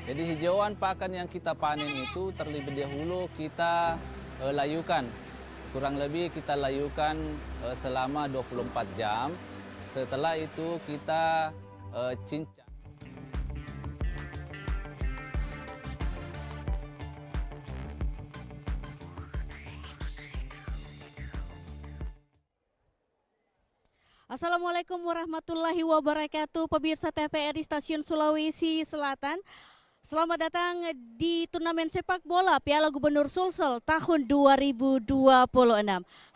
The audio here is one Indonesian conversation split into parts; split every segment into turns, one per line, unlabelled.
Jadi hijauan pakan yang kita panen itu terlebih dahulu kita layukan. Kurang lebih kita layukan selama 24 jam. Setelah itu kita cincang.
Assalamualaikum warahmatullahi wabarakatuh, pemirsa TVRI Stasiun Sulawesi Selatan. Selamat datang di turnamen sepak bola Piala Gubernur Sulsel tahun 2026.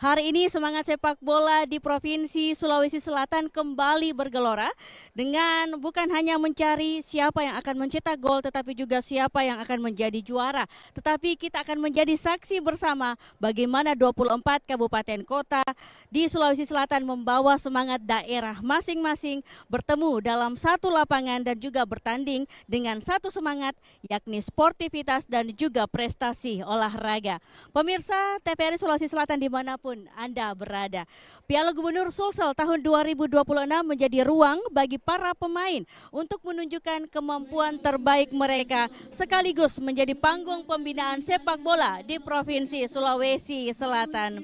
Hari ini semangat sepak bola di Provinsi Sulawesi Selatan kembali bergelora dengan bukan hanya mencari siapa yang akan mencetak gol tetapi juga siapa yang akan menjadi juara. Tetapi kita akan menjadi saksi bersama bagaimana 24 kabupaten kota di Sulawesi Selatan membawa semangat daerah masing-masing bertemu dalam satu lapangan dan juga bertanding dengan satu semangat yakni sportivitas dan juga prestasi olahraga. Pemirsa TVRI Sulawesi Selatan dimanapun Anda berada, Piala Gubernur Sulsel tahun 2026 menjadi ruang bagi para pemain untuk menunjukkan kemampuan terbaik mereka sekaligus menjadi panggung pembinaan sepak bola di Provinsi Sulawesi Selatan.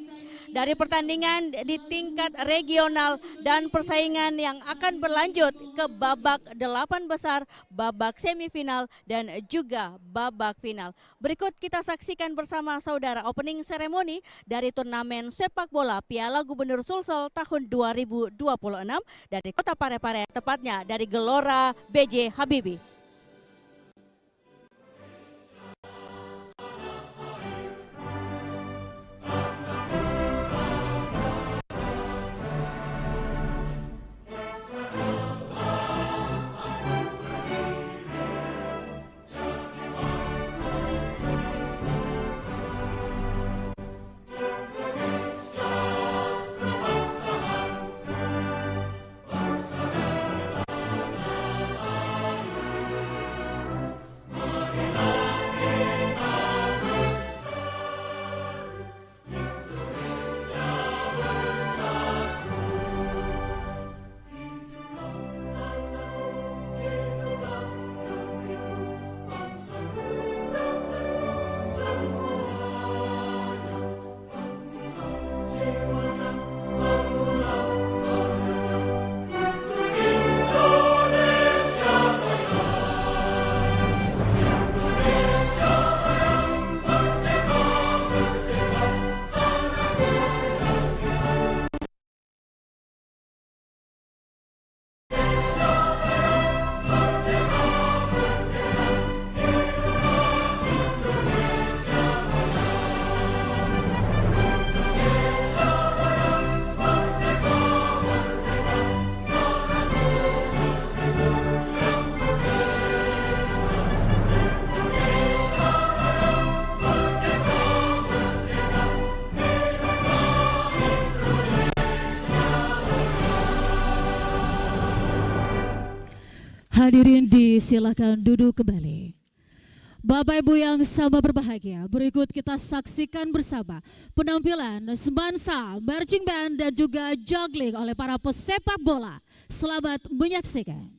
Dari pertandingan di tingkat regional dan persaingan yang akan berlanjut ke babak 8 besar, babak semifinal dan juga babak final. Berikut kita saksikan bersama saudara opening ceremony dari turnamen sepak bola Piala Gubernur Sulsel tahun 2026 dari Kota Parepare, tepatnya dari Gelora BJ Habibie.
Hadirin disilakan duduk kembali. Bapak Ibu yang sama berbahagia, berikut kita saksikan bersama penampilan semansa, marching band dan juga juggling oleh para pesepak bola. Selamat menyaksikan.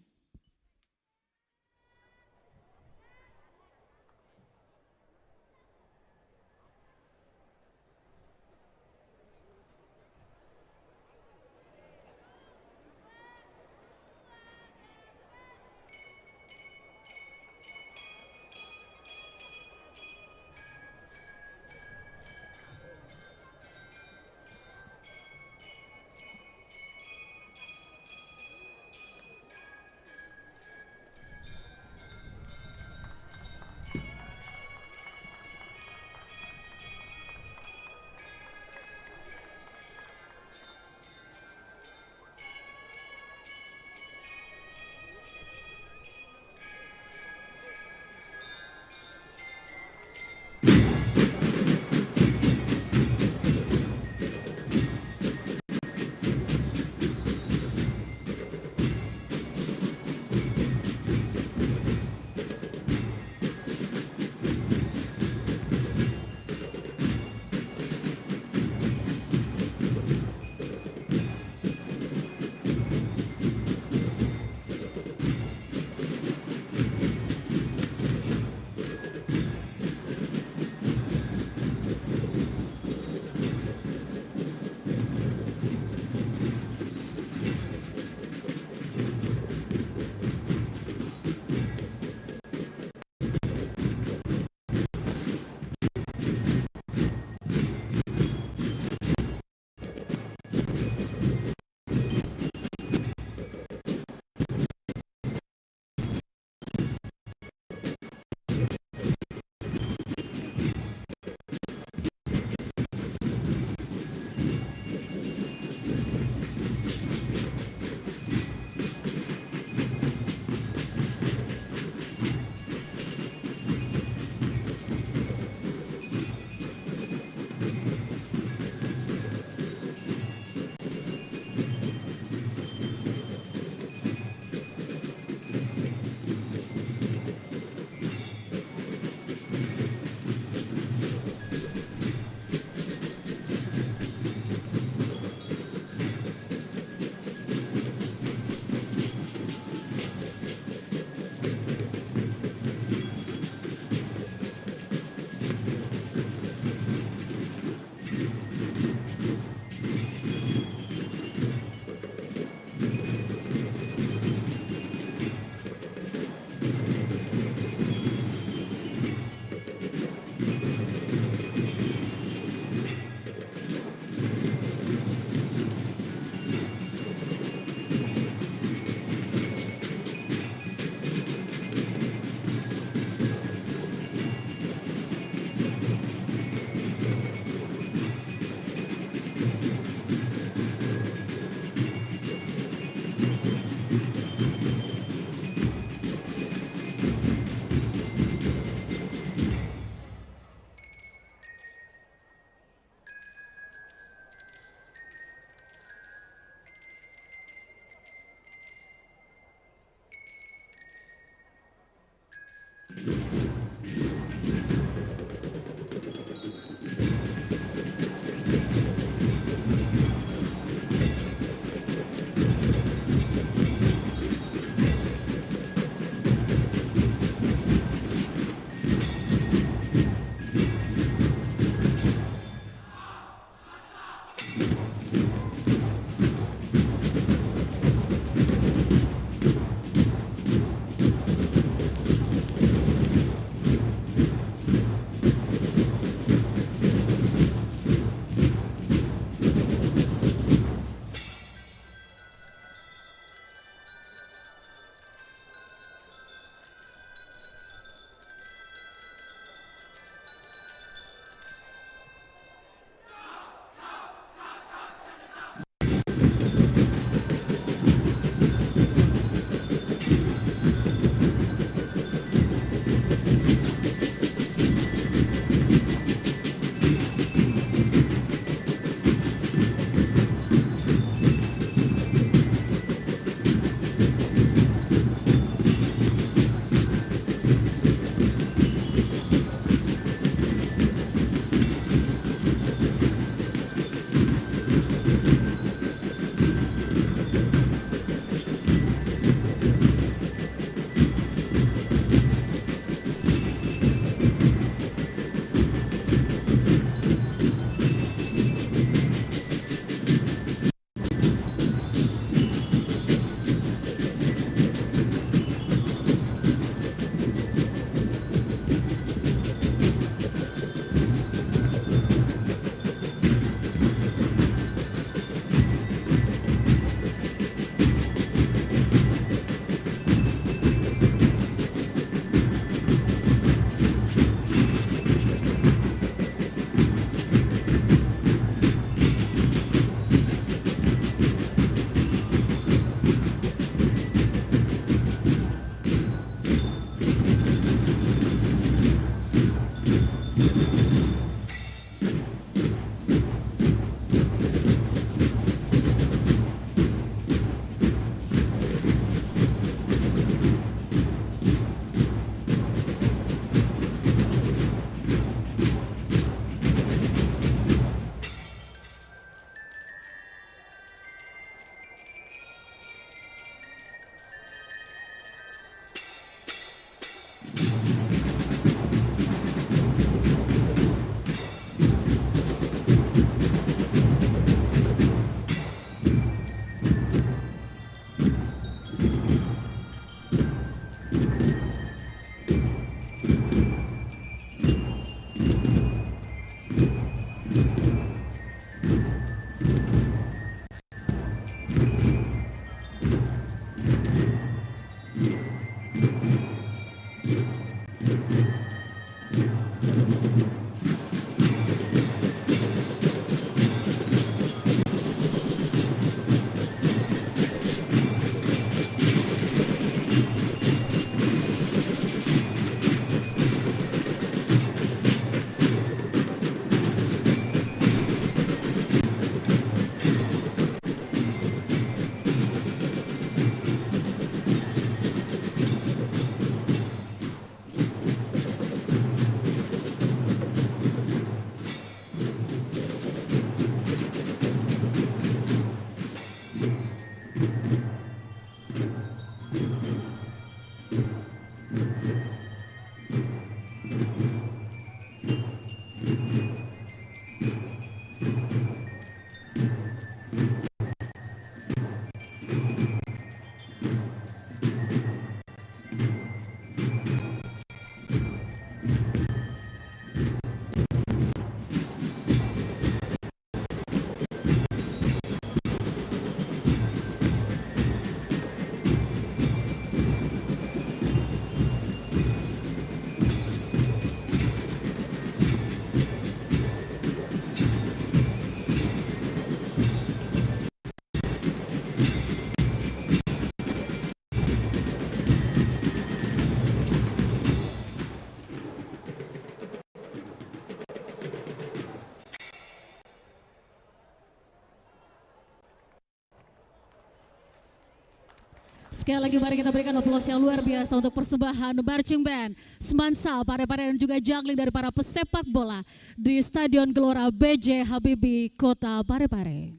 Sekali lagi mari kita berikan aplaus yang luar biasa untuk persembahan marching band Semansa, Parepare dan juga juggling dari para pesepak bola di Stadion Gelora B.J. Habibie, Kota Parepare.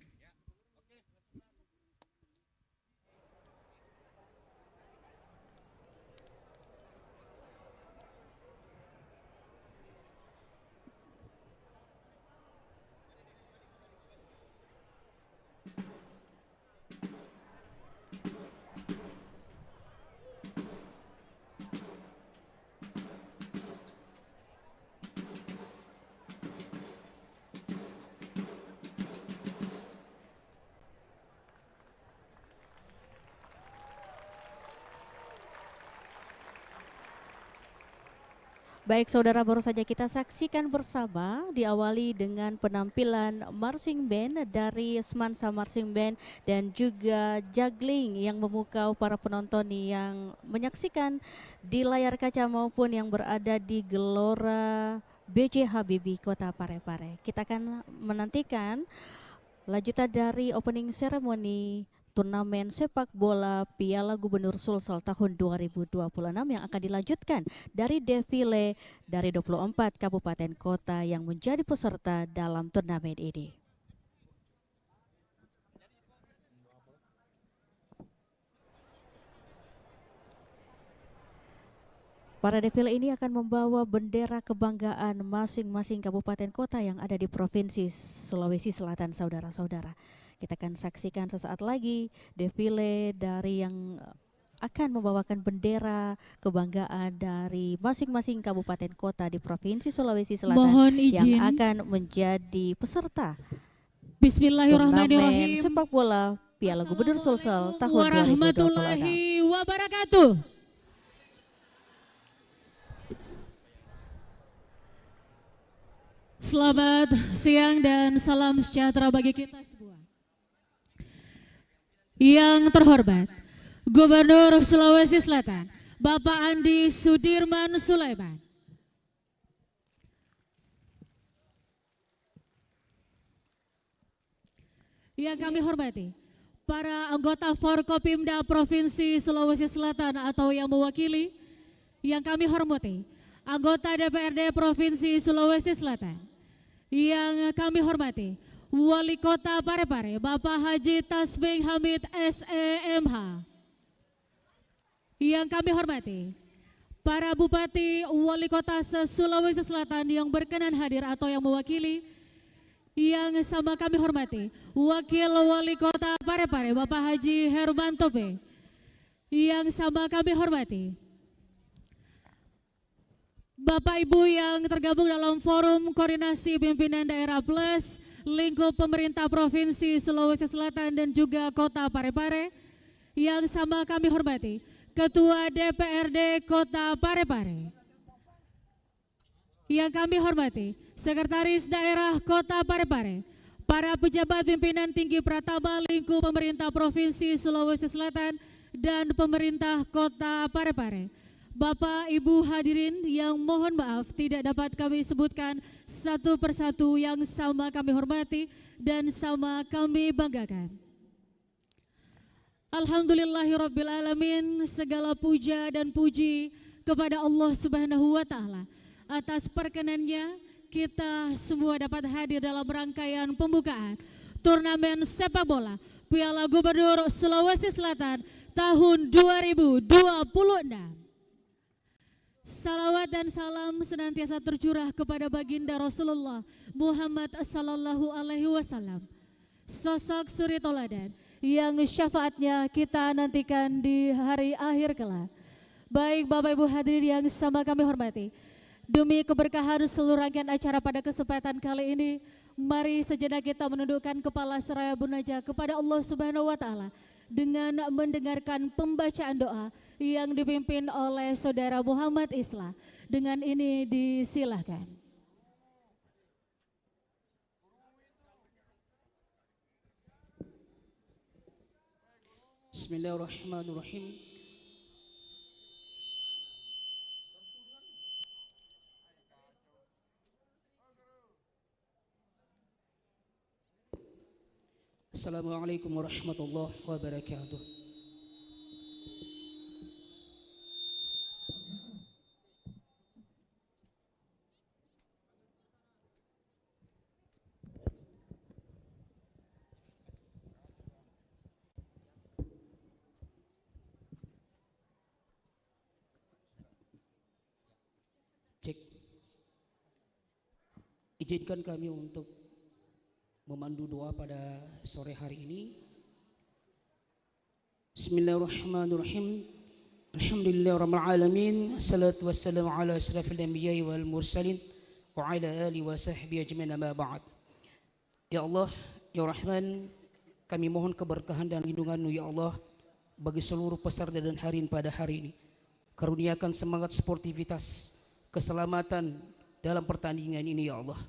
Baik saudara, baru saja kita saksikan bersama diawali dengan penampilan marching band dari Semansa Marching Band dan juga juggling yang memukau para penonton yang menyaksikan di layar kaca maupun yang berada di Gelora B.J. Habibie, Kota Parepare. Kita akan menantikan lanjutan dari opening ceremony turnamen sepak bola Piala Gubernur Sulsel tahun 2026 yang akan dilanjutkan dari defile dari 24 kabupaten kota yang menjadi peserta dalam turnamen ini. Para defile ini akan membawa bendera kebanggaan masing-masing kabupaten kota yang ada di Provinsi Sulawesi Selatan, saudara-saudara. Kita akan saksikan sesaat lagi defile dari yang akan membawakan bendera kebanggaan dari masing-masing kabupaten kota di Provinsi Sulawesi Selatan.
Mohon izin.
Yang akan menjadi peserta
Bismillahirrahmanirrahim.
turnamen sepak bola Piala Gubernur Sulsel tahun 2026.
Warahmatullahi wabarakatuh. Selamat siang dan salam sejahtera bagi kita semua. Yang terhormat Gubernur Sulawesi Selatan Bapak Andi Sudirman Sulaiman, yang kami hormati para anggota Forkopimda Provinsi Sulawesi Selatan atau yang mewakili, yang kami hormati anggota DPRD Provinsi Sulawesi Selatan, yang kami hormati Wali Kota Parepare Bapak Haji Tasbih Hamid SEMH, yang kami hormati para Bupati Wali Kota se-Sulawesi Selatan yang berkenan hadir atau yang mewakili, yang sama kami hormati Wakil Wali Kota Parepare Bapak Haji Hermanto B, yang sama kami hormati Bapak Ibu yang tergabung dalam Forum Koordinasi Pimpinan Daerah Plus lingkup pemerintah Provinsi Sulawesi Selatan dan juga Kota Parepare, yang sama kami hormati Ketua DPRD Kota Parepare, yang kami hormati Sekretaris Daerah Kota Parepare, para pejabat pimpinan tinggi pratama lingkup pemerintah Provinsi Sulawesi Selatan dan pemerintah Kota Parepare. Bapak Ibu hadirin yang mohon maaf tidak dapat kami sebutkan satu persatu, yang sama kami hormati dan sama kami banggakan. Alhamdulillahirrabbilalamin, segala puja dan puji kepada Allah Subhanahu wa Ta'ala atas perkenannya kita semua dapat hadir dalam rangkaian pembukaan turnamen sepak bola Piala Gubernur Sulawesi Selatan tahun 2026. Salawat dan salam senantiasa tercurah kepada baginda Rasulullah Muhammad sallallahu alaihi wasallam, sosok suri toladan yang syafaatnya kita nantikan di hari akhir kelak. Baik Bapak Ibu hadirin yang sama kami hormati, demi keberkahan seluruh rangkaian acara pada kesempatan kali ini, mari sejenak kita menundukkan kepala seraya munajat kepada Allah Subhanahu wa Ta'ala dengan mendengarkan pembacaan doa yang dipimpin oleh Saudara Muhammad Islah. Dengan ini disilahkan.
Bismillahirrahmanirrahim. Assalamualaikum warahmatullahi wabarakatuh. Cek. Izinkan kami untuk memandu doa pada sore hari ini. Bismillahirrahmanirrahim. Alhamdulillahirabbil alamin. Assalatu wassalamu ala asyrafil anbiya'i wal mursalin wa ala alihi wa sahbihi ajmain, amma ba'd. Ya Allah, ya Rahman, kami mohon keberkahan dan lindungan-Mu ya Allah bagi seluruh peserta dan hadirin pada hari ini. Karuniakan semangat sportivitas, keselamatan dalam pertandingan ini ya Allah.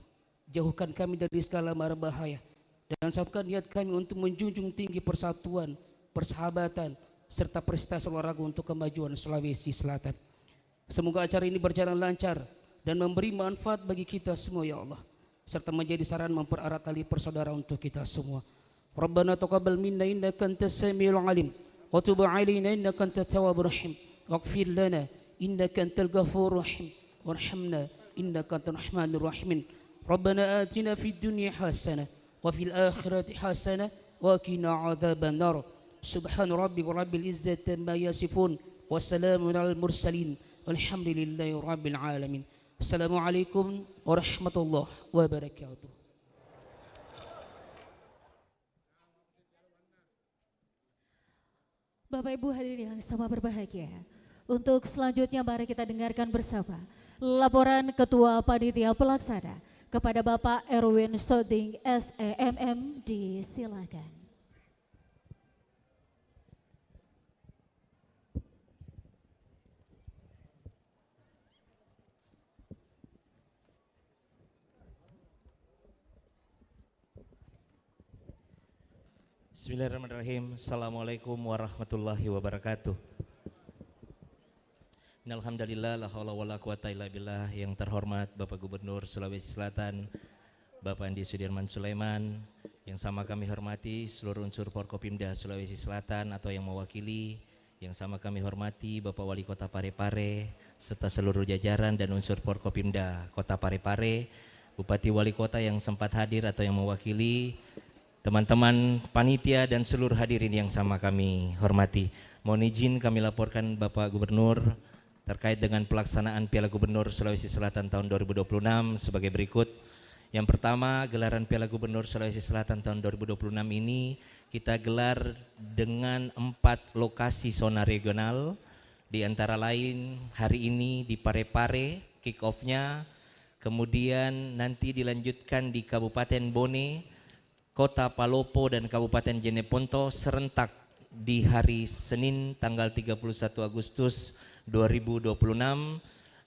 Jauhkan kami dari segala mara bahaya dan satukan niat kami untuk menjunjung tinggi persatuan, persahabatan serta prestasi olahraga untuk kemajuan Sulawesi Selatan. Semoga acara ini berjalan lancar dan memberi manfaat bagi kita semua ya Allah, serta menjadi saran mempererat tali persaudaraan untuk kita semua. Rabbana taqabbal minna innaka antas samiul alim wa tub alaina innaka antat tawwabur rahim waghfir lana innaka antal ghafurur rahim warhamna innaka antar rahmanur rahimin. Rabbana atina fid dunya hasanah wa fil akhirati hasanah wa qina adzaban nar. Subhan rabbika rabbil izzati amma yasifun wa salamun alal mursalin walhamdulillahi rabbil alamin. Assalamualaikum warahmatullahi wabarakatuh.
Bapak Ibu hadirin yang sama berbahagia, untuk selanjutnya mari kita dengarkan bersama laporan Ketua Panitia Pelaksana kepada Bapak Erwin Soding SEMM, disilakan.
Bismillahirrahmanirrahim. Assalamualaikum warahmatullahi wabarakatuh. Alhamdulillah, la haula wala quwata illa billah. Yang terhormat Bapak Gubernur Sulawesi Selatan, Bapak Andi Sudirman Sulaiman, yang sama kami hormati seluruh unsur Forkopimda Sulawesi Selatan atau yang mewakili, yang sama kami hormati Bapak Wali Kota Parepare serta seluruh jajaran dan unsur Forkopimda Kota Parepare, Bupati Wali Kota yang sempat hadir atau yang mewakili, teman-teman panitia dan seluruh hadirin yang sama kami hormati. Mohon izin kami laporkan Bapak Gubernur terkait dengan pelaksanaan Piala Gubernur Sulawesi Selatan tahun 2026 sebagai berikut. Yang pertama, gelaran Piala Gubernur Sulawesi Selatan tahun 2026 ini kita gelar dengan 4 lokasi zona regional, di antara lain hari ini di Parepare kick off-nya, kemudian nanti dilanjutkan di Kabupaten Bone, Kota Palopo dan Kabupaten Jeneponto serentak di hari Senin tanggal 31 Agustus 2026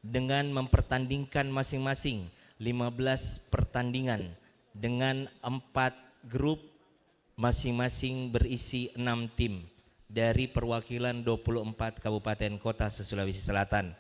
dengan mempertandingkan masing-masing 15 pertandingan dengan 4 grup masing-masing berisi 6 tim dari perwakilan 24 kabupaten kota se-Sulawesi Selatan.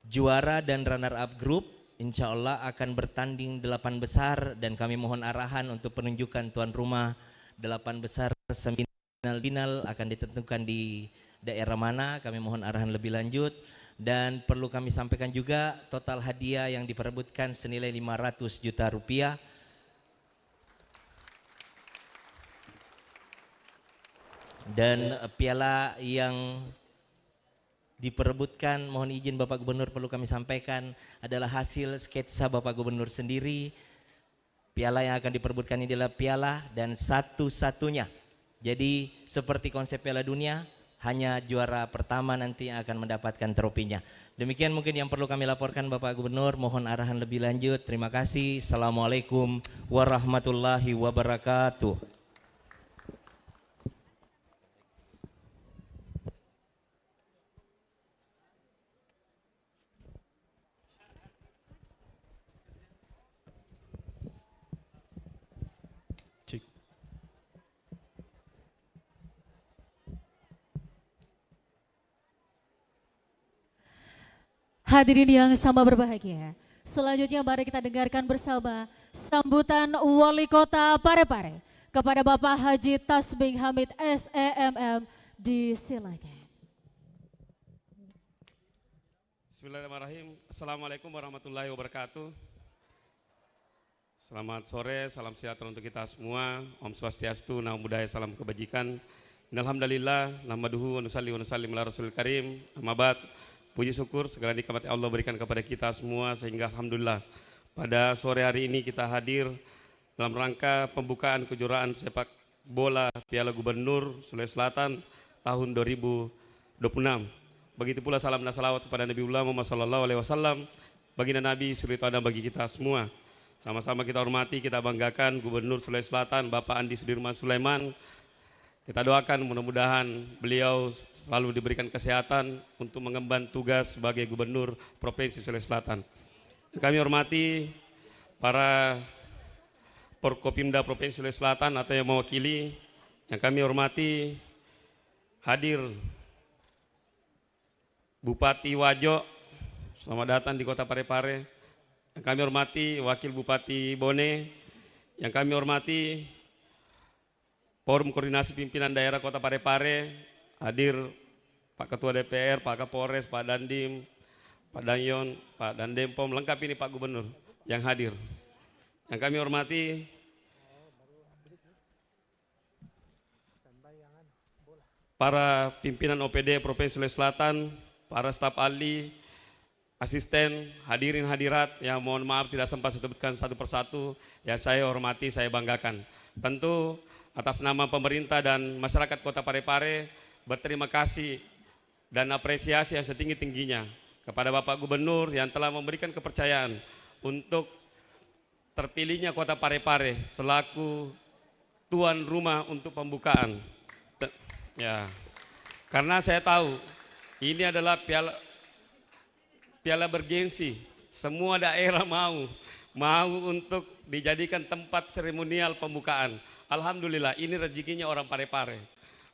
Juara dan runner up grup insya Allah akan bertanding 8 besar dan kami mohon arahan untuk penunjukan tuan rumah 8 besar semifinal final akan ditentukan di daerah mana, kami mohon arahan lebih lanjut. Dan perlu kami sampaikan juga total hadiah yang diperebutkan senilai 500 juta rupiah. Dan piala yang diperebutkan, mohon izin Bapak Gubernur perlu kami sampaikan, adalah hasil sketsa Bapak Gubernur sendiri. Piala yang akan diperebutkan ini adalah piala dan satu-satunya. Jadi seperti konsep Piala Dunia, hanya juara pertama nanti yang akan mendapatkan tropinya. Demikian mungkin yang perlu kami laporkan Bapak Gubernur, mohon arahan lebih lanjut. Terima kasih. Assalamualaikum warahmatullahi wabarakatuh.
Hadirin yang sama berbahagia, selanjutnya mari kita dengarkan bersama sambutan Wali Kota Parepare kepada Bapak Haji Tasbing Hamid SEMM, disilakan.
Bismillahirrahmanirrahim. Assalamualaikum warahmatullahi wabarakatuh. Selamat sore, salam sejahtera untuk kita semua. Om Swastiastu, Namo Buddhaya, salam kebajikan. Alhamdulillah, nahmaduhu wa nusalli ala rasulil karim. Amma ba'd. puji syukur segala nikmat yang Allah berikan kepada kita semua, sehingga alhamdulillah pada sore hari ini kita hadir dalam rangka pembukaan kejuaraan sepak bola Piala Gubernur Sulawesi Selatan tahun 2026. Begitu pula salam dan salawat kepada Nabi Muhammad SAW, baginda Nabi suri teladan bagi kita semua. Sama-sama kita hormati, kita banggakan Gubernur Sulawesi Selatan Bapak Andi Sudirman Sulaiman. Kita doakan mudah-mudahan beliau selalu diberikan kesehatan untuk mengemban tugas sebagai Gubernur Provinsi Sulawesi Selatan. Kami hormati para Forkopimda Provinsi Sulawesi Selatan atau yang mewakili, yang kami hormati hadir Bupati Wajo, selamat datang di Kota Parepare. Yang kami hormati Wakil Bupati Bone, yang kami hormati Forum Koordinasi Pimpinan Daerah Kota Parepare, hadir Pak Ketua DPR, Pak Kapolres, Pak Dandim, Pak Danyon, Pak Dandempom, lengkap ini Pak Gubernur yang hadir. Yang kami hormati para pimpinan OPD Provinsi Sulawesi Selatan, para staf ahli, asisten, hadirin hadirat yang mohon maaf tidak sempat disebutkan satu persatu, yang saya hormati, saya banggakan. Tentu atas nama pemerintah dan masyarakat Kota Parepare berterima kasih dan apresiasi yang setinggi-tingginya kepada Bapak Gubernur yang telah memberikan kepercayaan untuk terpilihnya Kota Parepare selaku tuan rumah untuk pembukaan. Ya, karena saya tahu ini adalah piala bergengsi, semua daerah mau untuk dijadikan tempat seremonial pembukaan. Alhamdulillah, ini rezekinya orang Parepare.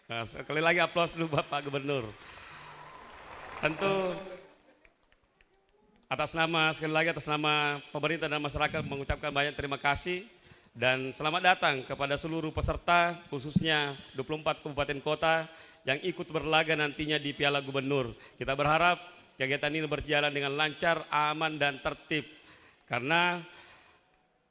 Nah, sekali lagi aplaus dulu Bapak Gubernur. Tentu sekali lagi atas nama pemerintah dan masyarakat mengucapkan banyak terima kasih dan selamat datang kepada seluruh peserta, khususnya 24 kabupaten kota yang ikut berlaga nantinya di Piala Gubernur. Kita berharap kegiatan ini berjalan dengan lancar, aman dan tertib, karena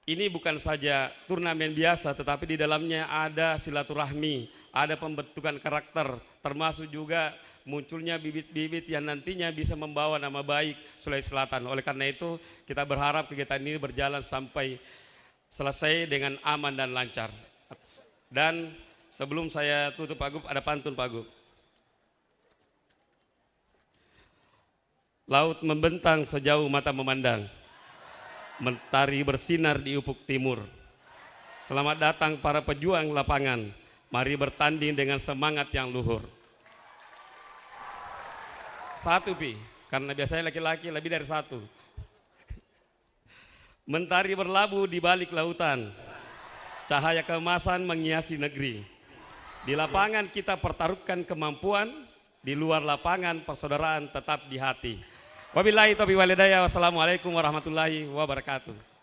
ini bukan saja turnamen biasa, tetapi di dalamnya ada silaturahmi, ada pembentukan karakter, termasuk juga munculnya bibit-bibit yang nantinya bisa membawa nama baik Sulawesi Selatan. Oleh karena itu, kita berharap kegiatan ini berjalan sampai selesai dengan aman dan lancar. Dan sebelum saya tutup Pak Gub, ada pantun Pak Gub. Laut membentang sejauh mata memandang, mentari bersinar di ufuk timur. Selamat datang para pejuang lapangan, mari bertanding dengan semangat yang luhur. Satu Pi, karena biasanya laki-laki lebih dari satu. Mentari berlabuh di balik lautan, cahaya keemasan menghiasi negeri. Di lapangan kita pertaruhkan kemampuan, di luar lapangan persaudaraan tetap di hati. Wabillahi taufiq wal hidayah. Wassalamualaikum warahmatullahi wabarakatuh.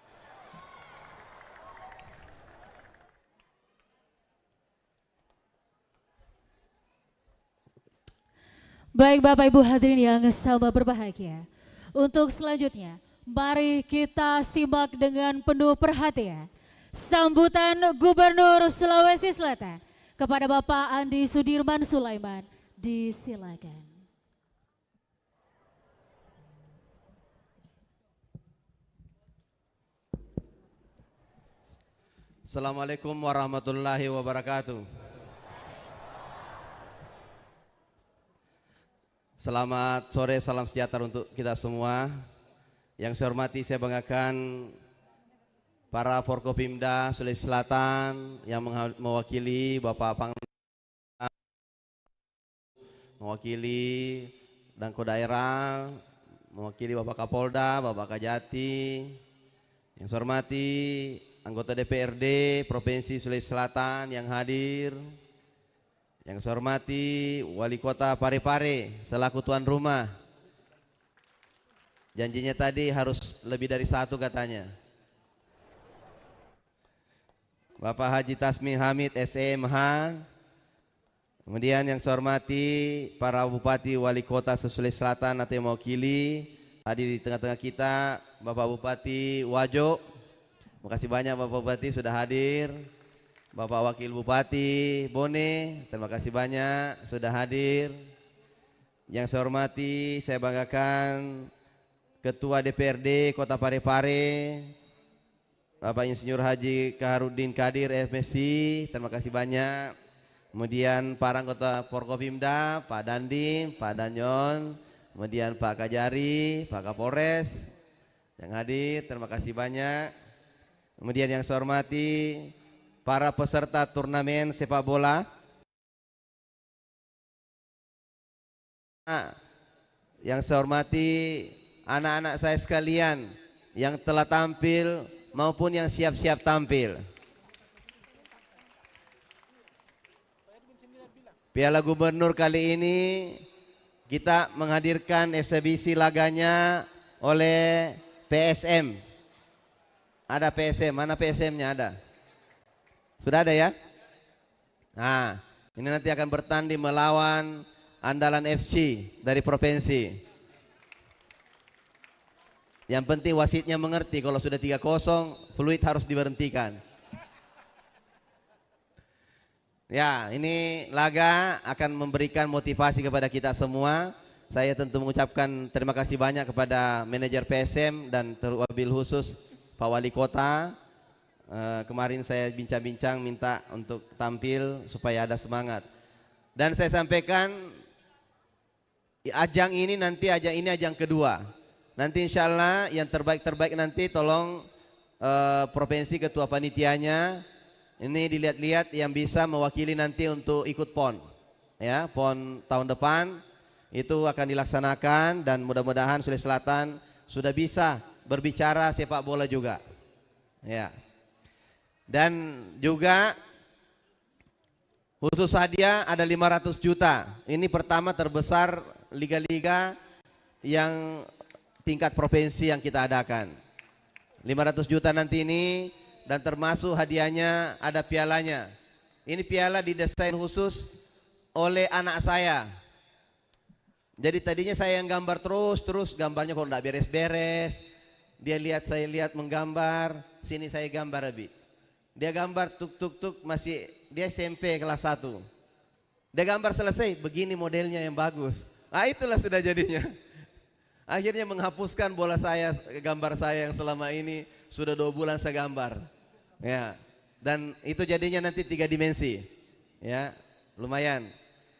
Baik Bapak Ibu hadirin yang sama berbahagia. Untuk selanjutnya, mari kita simak dengan penuh perhatian sambutan Gubernur Sulawesi Selatan kepada Bapak Andi Sudirman Sulaiman. Disilakan.
Assalamualaikum warahmatullahi wabarakatuh. Selamat sore, salam sejahtera untuk kita semua. Yang saya hormati, saya banggakan para Forkopimda Sulawesi Selatan yang mewakili Bapak Pangdam, mewakili Dangko Daerah, mewakili Bapak Kapolda, Bapak Kajati. Yang saya hormati anggota DPRD Provinsi Sulawesi Selatan yang hadir. Yang saya hormati Wali Kota Parepare selaku tuan rumah. Janjinya tadi harus lebih dari satu katanya. Bapak Haji Tasmi Hamid SMH. Kemudian yang saya hormati para Bupati Wali Kota Sulawesi Selatan atau yang mewakili hadir di tengah-tengah kita, Bapak Bupati Wajo. Terima kasih banyak Bapak Bupati sudah hadir. Bapak Wakil Bupati Bone, terima kasih banyak sudah hadir. Yang saya hormati, saya banggakan Ketua DPRD Kota Parepare, Bapak Insinyur Haji Kaharudin Kadir FMC, terima kasih banyak. Kemudian para anggota Forkopimda, Pak Dandim, Pak Danyon, kemudian Pak Kajari, Pak Kapolres yang hadir, terima kasih banyak. Kemudian yang saya hormati para peserta turnamen sepak bola, yang saya hormati anak-anak saya sekalian yang telah tampil maupun yang siap-siap tampil. Piala Gubernur kali ini kita menghadirkan eksebisi laganya oleh PSM. Ada PSM, mana PSM-nya ada? Sudah ada ya? Nah, ini nanti akan bertanding melawan Andalan FC dari provinsi. Yang penting wasitnya mengerti kalau sudah 3-0 fluid harus diberhentikan. Ya, ini laga akan memberikan motivasi kepada kita semua. Saya tentu mengucapkan terima kasih banyak kepada manajer PSM dan terwabil khusus Pak Wali Kota. Kemarin saya bincang-bincang minta untuk tampil supaya ada semangat. Dan saya sampaikan ajang ini nanti ajang kedua. Nanti insya Allah yang terbaik nanti tolong provinsi ketua panitianya ini dilihat-lihat yang bisa mewakili nanti untuk ikut PON. Ya, PON tahun depan itu akan dilaksanakan dan mudah-mudahan Sulawesi Selatan sudah bisa berbicara sepak bola juga. Ya. Dan juga khusus hadiah ada 500 juta. Ini pertama terbesar liga-liga yang tingkat provinsi yang kita adakan. 500 juta nanti ini dan termasuk hadiahnya ada pialanya. Ini piala didesain khusus oleh anak saya. Jadi tadinya saya yang gambar terus gambarnya kok enggak beres-beres. Dia lihat saya lihat menggambar, sini saya gambar lebih. Dia gambar tuk masih dia SMP kelas 1. Dia gambar selesai, begini modelnya yang bagus. Ah itulah sudah jadinya. Akhirnya menghapuskan bola saya, gambar saya yang selama ini sudah 2 bulan saya gambar. Ya, dan itu jadinya nanti 3 dimensi. Ya, lumayan.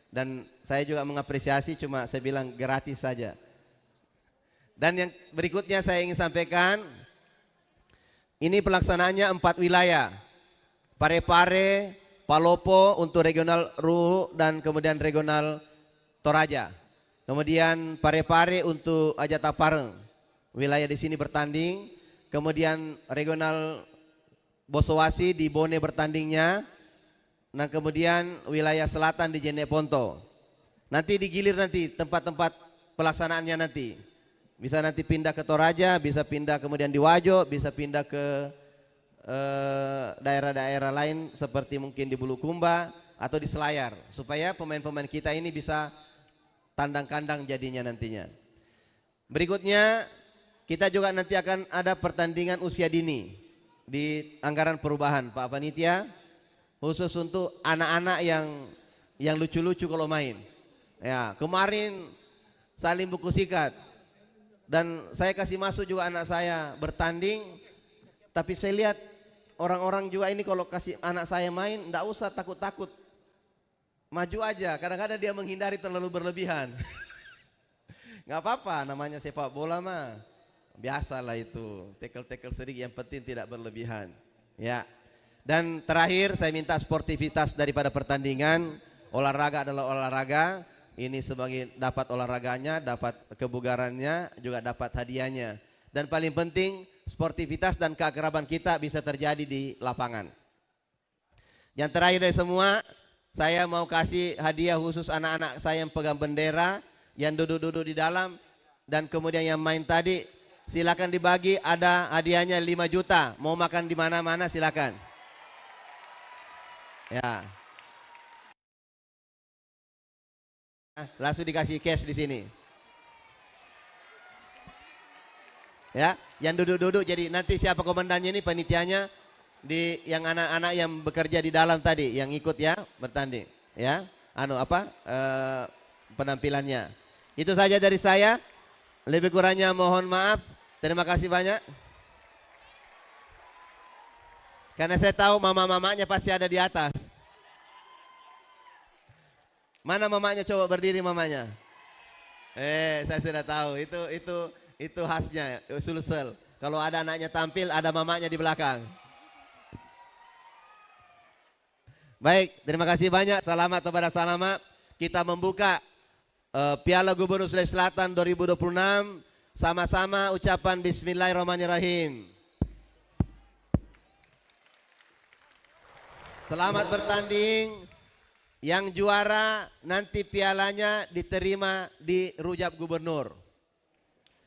Dan saya juga mengapresiasi, cuma saya bilang gratis saja. Dan yang berikutnya saya ingin sampaikan, ini pelaksanaannya 4 wilayah. Parepare, Palopo untuk regional Ruhu dan kemudian regional Toraja. Kemudian Parepare untuk Ajata Pareng, wilayah di sini bertanding. Kemudian regional Bosowasi di Bone bertandingnya. Nah kemudian wilayah selatan di Jeneponto. Nanti digilir nanti tempat-tempat pelaksanaannya nanti. Bisa nanti pindah ke Toraja, bisa pindah kemudian di Wajo, bisa pindah ke daerah-daerah lain seperti mungkin di Bulukumba atau di Selayar. Supaya pemain-pemain kita ini bisa tandang kandang jadinya nantinya. Berikutnya kita juga nanti akan ada pertandingan usia dini di anggaran perubahan Pak Panitia, khusus untuk anak-anak yang lucu-lucu kalau main. Ya, kemarin saling buku sikat dan saya kasih masuk juga anak saya bertanding, tapi saya lihat orang-orang juga ini kalau kasih anak saya main enggak usah takut-takut. Maju aja, kadang-kadang dia menghindari terlalu berlebihan. Nggak apa-apa, namanya sepak bola mah biasalah itu, tackle-tackle sedikit, yang penting tidak berlebihan. Ya. Dan terakhir saya minta sportivitas daripada pertandingan. Olahraga adalah olahraga. Ini sebagai dapat olahraganya, dapat kebugarannya, juga dapat hadiahnya. Dan paling penting sportivitas dan keakraban kita bisa terjadi di lapangan. Yang terakhir dari semua, saya mau kasih hadiah khusus anak-anak saya yang pegang bendera, yang duduk-duduk di dalam, dan kemudian yang main tadi, silakan dibagi, ada hadiahnya 5 juta. Mau makan di mana-mana silakan. Ya. Langsung dikasih cash di sini. Ya, yang duduk-duduk jadi nanti siapa komandannya ini panitianya di yang anak-anak yang bekerja di dalam tadi yang ikut ya bertanding ya. Penampilannya. Itu saja dari saya. Lebih kurangnya mohon maaf. Terima kasih banyak. Karena saya tahu mama-mamanya pasti ada di atas. Mana mamanya, coba berdiri mamanya. Saya sudah tahu. Itu khasnya Sulsel. Kalau ada anaknya tampil, ada mamanya di belakang. Baik, terima kasih banyak. Selamat kepada Salama. Kita membuka Piala Gubernur Sulawesi Selatan 2026. Sama-sama ucapan Bismillahirrahmanirrahim. Selamat bertanding. Yang juara nanti pialanya diterima di Rujak Gubernur.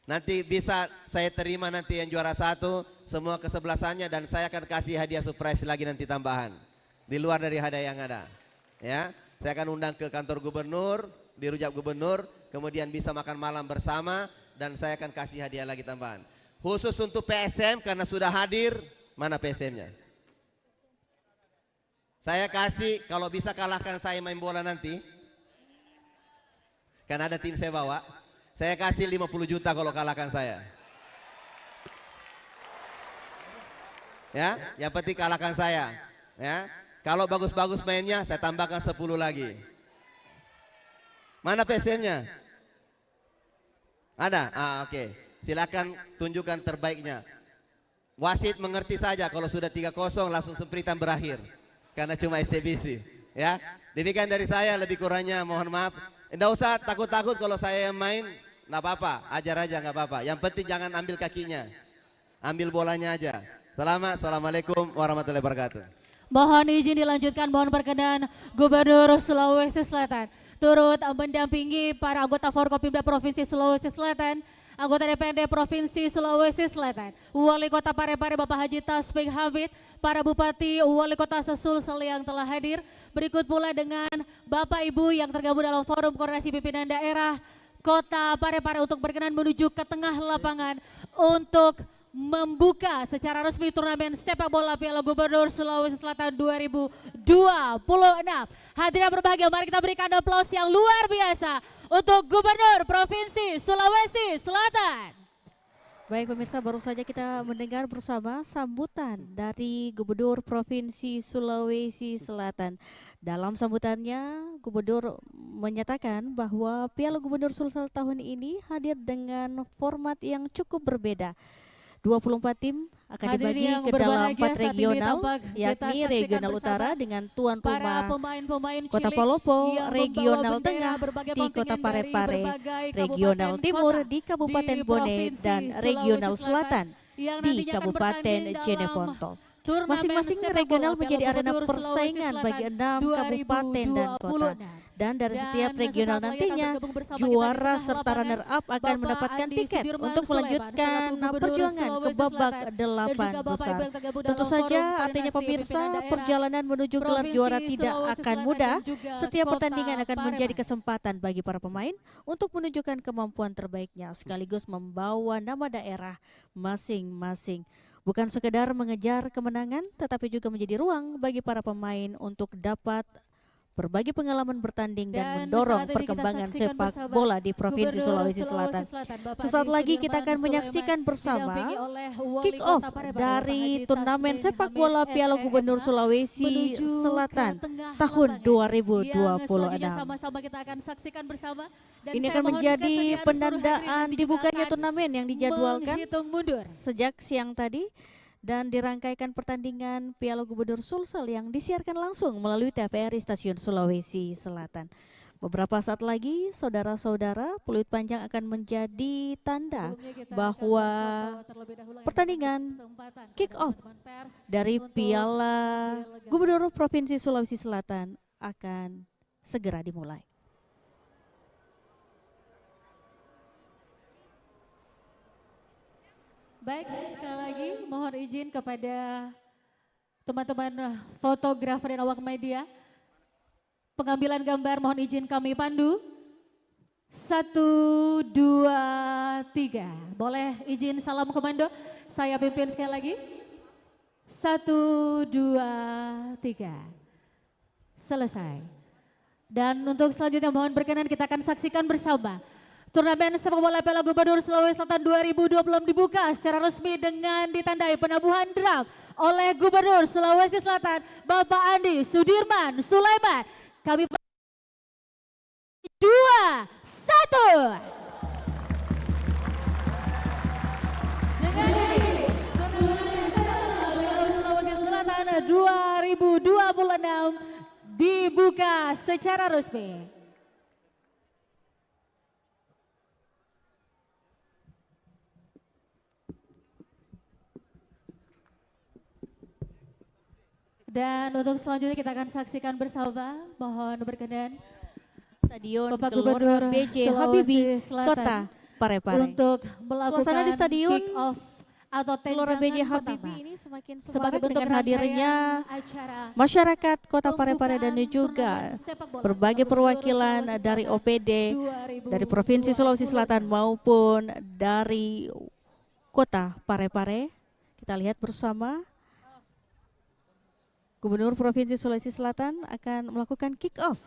Nanti bisa saya terima nanti yang juara 1 semua kesebelasannya, dan saya akan kasih hadiah surprise lagi nanti tambahan di luar dari hadiah yang ada. Ya, saya akan undang ke kantor gubernur di Rujak Gubernur, kemudian bisa makan malam bersama, dan saya akan kasih hadiah lagi tambahan. Khusus untuk PSM karena sudah hadir, mana PSM-nya? Saya kasih, kalau bisa kalahkan saya main bola nanti, karena ada tim saya bawa, saya kasih 50 juta kalau kalahkan saya. Ya, yang penting kalahkan saya. Ya, kalau bagus-bagus mainnya, saya tambahkan 10 lagi. Mana PSM-nya? Ada? Oke. Silakan tunjukkan terbaiknya. Wasit mengerti saja kalau sudah 3-0 langsung sempritan berakhir. Karena cuma eksebisi, ya. Demikian dari saya, lebih kurangnya mohon maaf. Tidak usah takut-takut kalau saya yang main, nggak apa-apa, ajar aja nggak apa-apa. Yang penting jangan ambil kakinya, ambil bolanya aja. Assalamualaikum warahmatullahi wabarakatuh.
Mohon izin dilanjutkan, mohon perkenan Gubernur Sulawesi Selatan turut mendampingi para anggota Forkopimda Provinsi Sulawesi Selatan, anggota DPRD Provinsi Sulawesi Selatan, Wali Kota Parepare Bapak Haji Tasbih Hamid, para Bupati, Wali Kota Sulsel yang telah hadir. Berikut pula dengan Bapak Ibu yang tergabung dalam Forum Koordinasi Pimpinan Daerah Kota Parepare untuk berkenan menuju ke tengah lapangan untuk membuka secara resmi turnamen sepak bola Piala Gubernur Sulawesi Selatan 2026. Hadirin berbahagia, mari kita berikan aplaus yang luar biasa untuk Gubernur Provinsi Sulawesi Selatan.
Baik pemirsa, baru saja kita mendengar bersama sambutan dari Gubernur Provinsi Sulawesi Selatan. Dalam sambutannya, Gubernur menyatakan bahwa Piala Gubernur Sulsel tahun ini hadir dengan format yang cukup berbeda. 24 tim akan dibagi ke dalam 4 regional, yakni regional utara dengan tuan rumah Kota Palopo, regional tengah di Kota Parepare, regional timur di Kabupaten Bone, dan regional selatan di Kabupaten Jeneponto. Masing-masing regional menjadi arena persaingan bagi 6 kabupaten dan kota. Dan dari setiap regional nantinya, juara serta runner-up akan mendapatkan tiket untuk melanjutkan perjuangan ke babak 8 besar. Tentu saja artinya pemirsa, perjalanan menuju gelar juara tidak akan mudah. Setiap pertandingan akan menjadi kesempatan bagi para pemain untuk menunjukkan kemampuan terbaiknya sekaligus membawa nama daerah masing-masing. Bukan sekedar mengejar kemenangan, tetapi juga menjadi ruang bagi para pemain untuk dapat berbagi pengalaman bertanding dan mendorong perkembangan sepak bola di Provinsi Sulawesi Selatan. Sesaat lagi kita akan menyaksikan bersama kick off dari turnamen sepak bola Piala Gubernur Sulawesi Selatan tahun 2026.
Sama-sama kita akan saksikan bersama. Dan
ini akan menjadi penandaan dibukanya turnamen yang dijadwalkan sejak siang tadi. Dan dirangkaikan pertandingan Piala Gubernur Sulsel yang disiarkan langsung melalui TVRI Stasiun Sulawesi Selatan. Beberapa saat lagi, saudara-saudara, peluit panjang akan menjadi tanda bahwa pertandingan kick off dari Piala Gubernur Provinsi Sulawesi Selatan akan segera dimulai.
Baik, sekali lagi mohon izin kepada teman-teman fotografer dan awak media. Pengambilan gambar mohon izin kami pandu. 1, 2, 3. Boleh izin salam komando, saya pimpin sekali lagi. 1, 2, 3. Selesai. Dan untuk selanjutnya mohon berkenan kita akan saksikan bersama Turnamen sepak bola Piala Gubernur Sulawesi Selatan 2020 dibuka secara resmi dengan ditandai penabuhan drum oleh Gubernur Sulawesi Selatan Bapak Andi Sudirman Sulaiman. Kami 2, 1. Dengan ini, turnamen sepak bola Gubernur Sulawesi Selatan 2026 dibuka secara resmi. Dan untuk selanjutnya kita akan saksikan bersama, mohon berkenan
Stadion
Bapak
Gelora
Gubernur
BJ
Sulawesi
Habibie
Selatan
Kota Parepare.
untuk melakukan
Suasana di stadion
kick off atau
Gelora
tendangan
BJ
pertama
Habibie ini semakin
sebagai
semangat
bentuk
dengan hadirnya
rangkaian acara
masyarakat Kota Parepare dan
pembukaan
juga
turnamen sepak bola
berbagai
Gubernur
perwakilan
Sulawesi
dari
Selatan
OPD
2026.
dari Provinsi Sulawesi Selatan maupun dari Kota Parepare. Kita lihat bersama Gubernur Provinsi Sulawesi Selatan akan melakukan kick off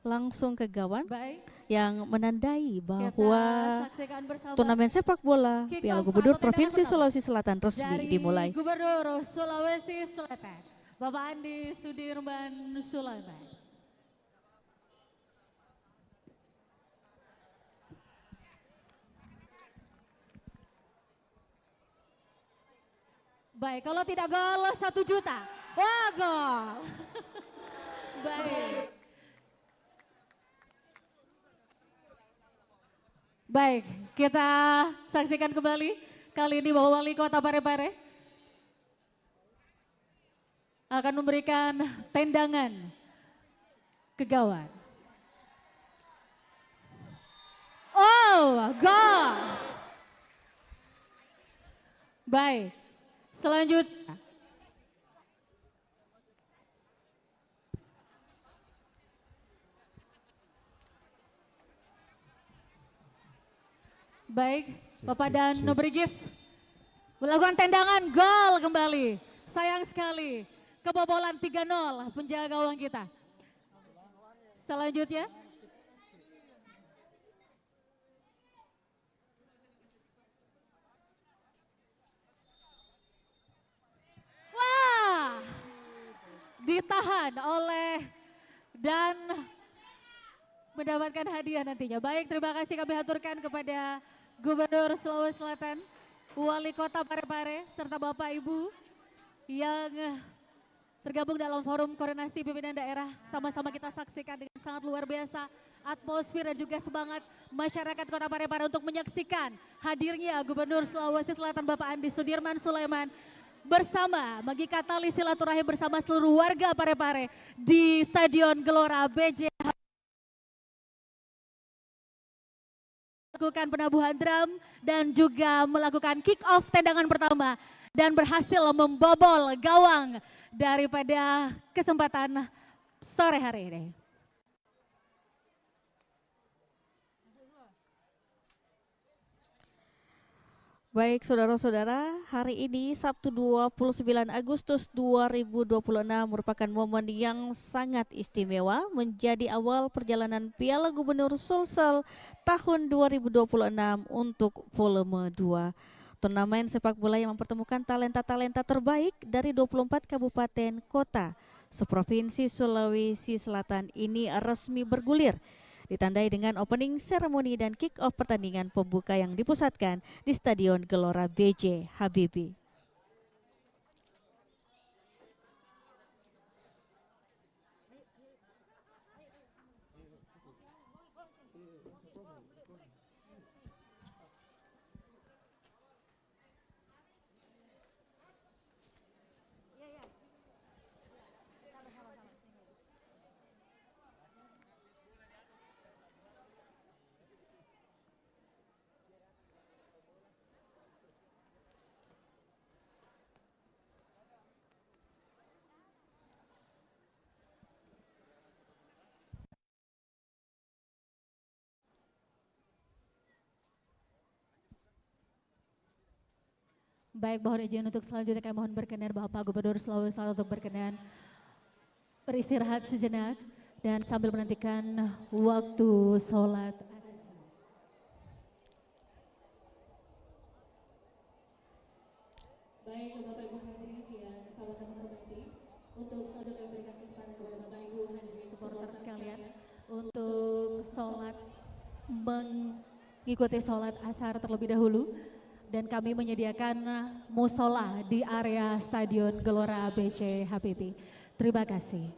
langsung ke gawang
Baik,
yang menandai
kita
bahwa
saksikan bersama
turnamen sepak bola
kick
Piala
off
Gubernur
atau tendangan
Provinsi
pertama
Sulawesi Selatan resmi
dari
dimulai.
Gubernur Sulawesi Selatan Bapak Andi Sudirman Sulaiman. Baik, kalau tidak gol 1 juta. Wah, gol. Baik. Baik, kita saksikan kembali. Kali ini Bapak Wali Kota Parepare akan memberikan tendangan ke gawang. Oh, gol. Baik. Selanjutnya. Baik, Bapak dan Brigif melakukan tendangan gol kembali. Sayang sekali, kebobolan 3-0 penjaga gawang kita. Selanjutnya. Wah, ditahan oleh dan mendapatkan hadiah nantinya. Baik, terima kasih kami haturkan kepada Gubernur Sulawesi Selatan, Wali Kota Parepare, serta Bapak Ibu yang tergabung dalam forum koordinasi pimpinan daerah. Sama-sama kita saksikan dengan sangat luar biasa atmosfer dan juga semangat masyarakat Kota Parepare untuk menyaksikan hadirnya Gubernur Sulawesi Selatan Bapak Andi Sudirman Sulaiman bersama mengikat tali silaturahim bersama seluruh warga Parepare di Stadion Gelora BJ melakukan penabuhan drum dan juga melakukan kick off tendangan pertama dan berhasil membobol gawang daripada kesempatan sore hari ini.
Baik saudara-saudara, hari ini Sabtu 29 Agustus 2026 merupakan momen yang sangat istimewa menjadi awal perjalanan Piala Gubernur Sulsel tahun 2026 untuk volume 2. Turnamen sepak bola yang mempertemukan talenta-talenta terbaik dari 24 kabupaten kota seprovinsi Sulawesi Selatan ini resmi bergulir. Ditandai dengan opening ceremony dan kick off pertandingan pembuka yang dipusatkan di Stadion Gelora BJ Habibie.
Baik, mohon izin untuk selanjutnya kami mohon berkenan Bapak Gubernur Sulawesi Selatan untuk berkenan beristirahat sejenak dan sambil menantikan waktu sholat. Baik, Bapak Ibu hadirin yang selalu kami hormati, untuk selanjutnya berikan kesempatan kepada Bapak Ibu hadirin supporter sekalian untuk sholat mengikuti sholat asar terlebih dahulu, dan kami menyediakan musola di area Stadion Gelora BJ Habibie. Terima kasih.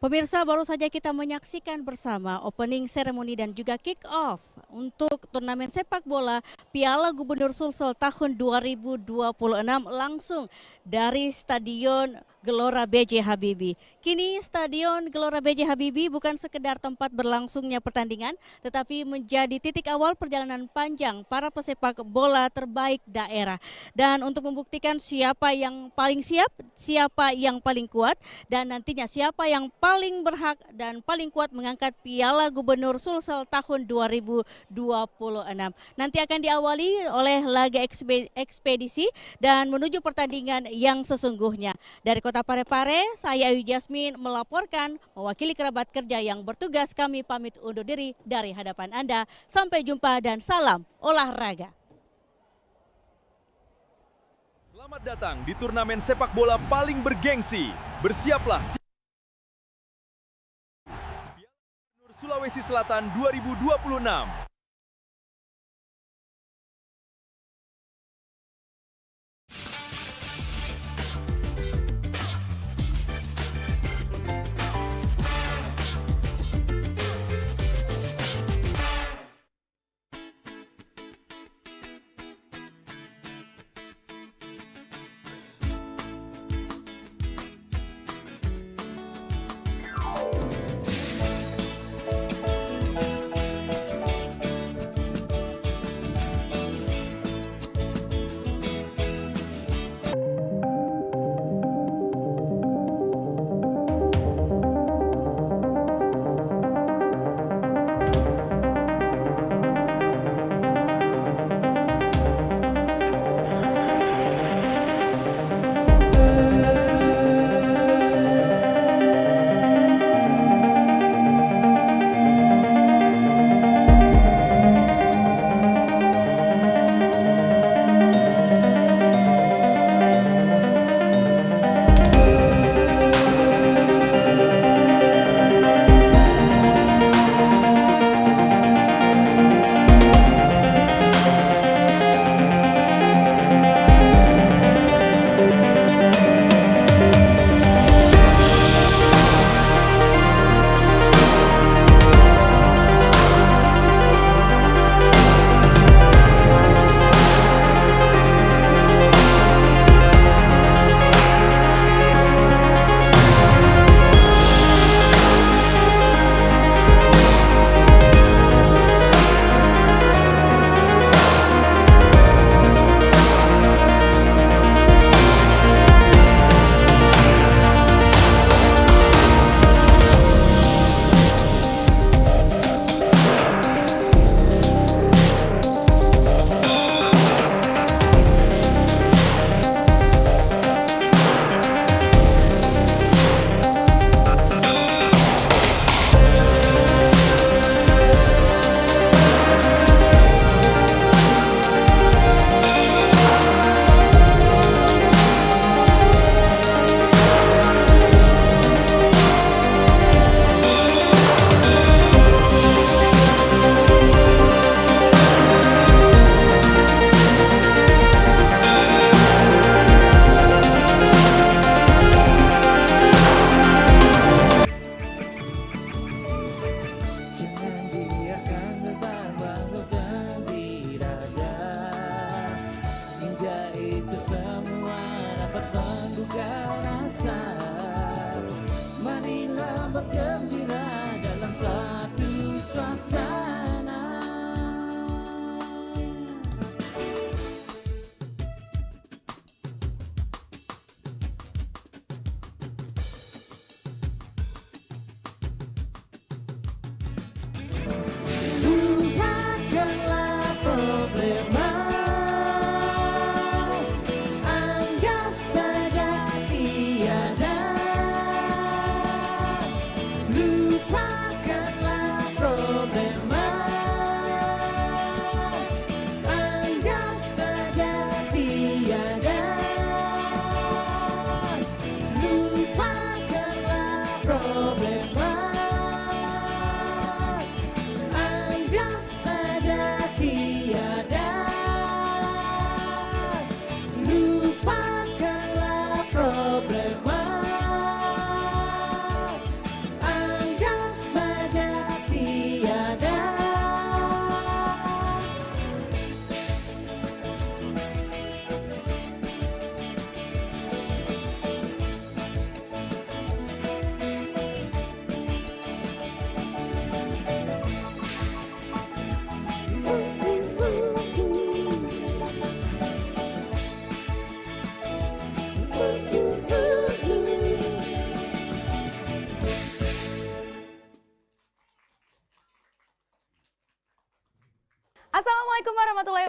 Pemirsa, baru saja kita menyaksikan bersama opening ceremony dan juga kick off untuk turnamen sepak bola Piala Gubernur Sulsel tahun 2026 langsung dari Stadion Gelora BJ Habibie. Kini Stadion Gelora BJ Habibie bukan sekedar tempat berlangsungnya pertandingan, tetapi menjadi titik awal perjalanan panjang para pesepak bola terbaik daerah. Dan untuk membuktikan siapa yang paling siap, siapa yang paling kuat, dan nantinya siapa yang paling berhak dan paling kuat mengangkat Piala Gubernur Sulsel tahun 2026. Nanti akan diawali oleh laga ekspedisi dan menuju pertandingan yang sesungguhnya. Dari Kota Parepare, saya Ayu Jasmine melaporkan mewakili kerabat kerja yang bertugas. Kami pamit undur diri dari hadapan Anda. Sampai jumpa dan salam olahraga.
Selamat datang di turnamen sepak bola paling bergengsi. Bersiaplah Piala Gubernur Sulawesi Selatan 2026.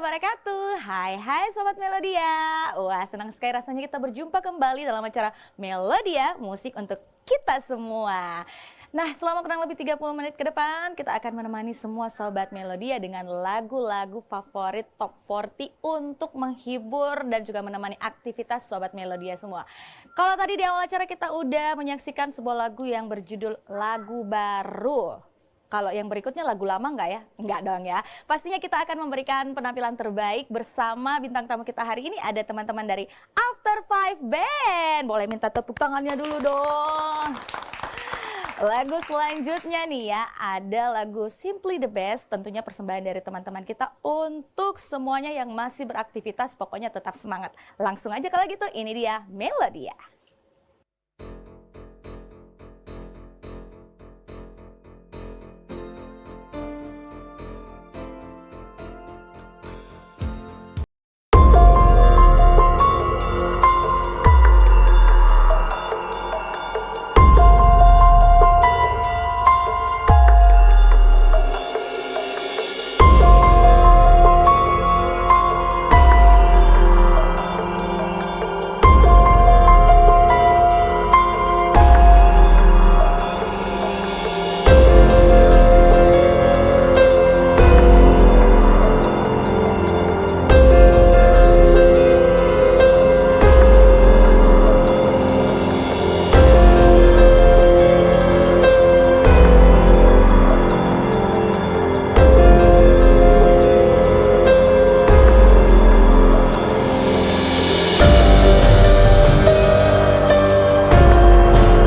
wabarakatuh. Hai Sobat Melodia. Wah, senang sekali rasanya kita berjumpa kembali dalam acara Melodia, musik untuk kita semua. Nah, selama kurang lebih 30 menit ke depan, kita akan menemani semua Sobat Melodia dengan lagu-lagu favorit Top 40 untuk menghibur dan juga menemani aktivitas Sobat Melodia semua. Kalau tadi di awal acara kita udah menyaksikan sebuah lagu yang berjudul Lagu Baru. Kalau yang berikutnya lagu lama enggak ya? Enggak dong ya. Pastinya kita akan memberikan penampilan terbaik bersama bintang tamu kita hari ini. Ada teman-teman dari After Five Band. Boleh minta tepuk tangannya dulu dong. Lagu selanjutnya nih ya, ada lagu Simply the Best. Tentunya persembahan dari teman-teman kita untuk semuanya yang masih beraktivitas. Pokoknya tetap semangat. Langsung aja kalau gitu, ini dia Melodia.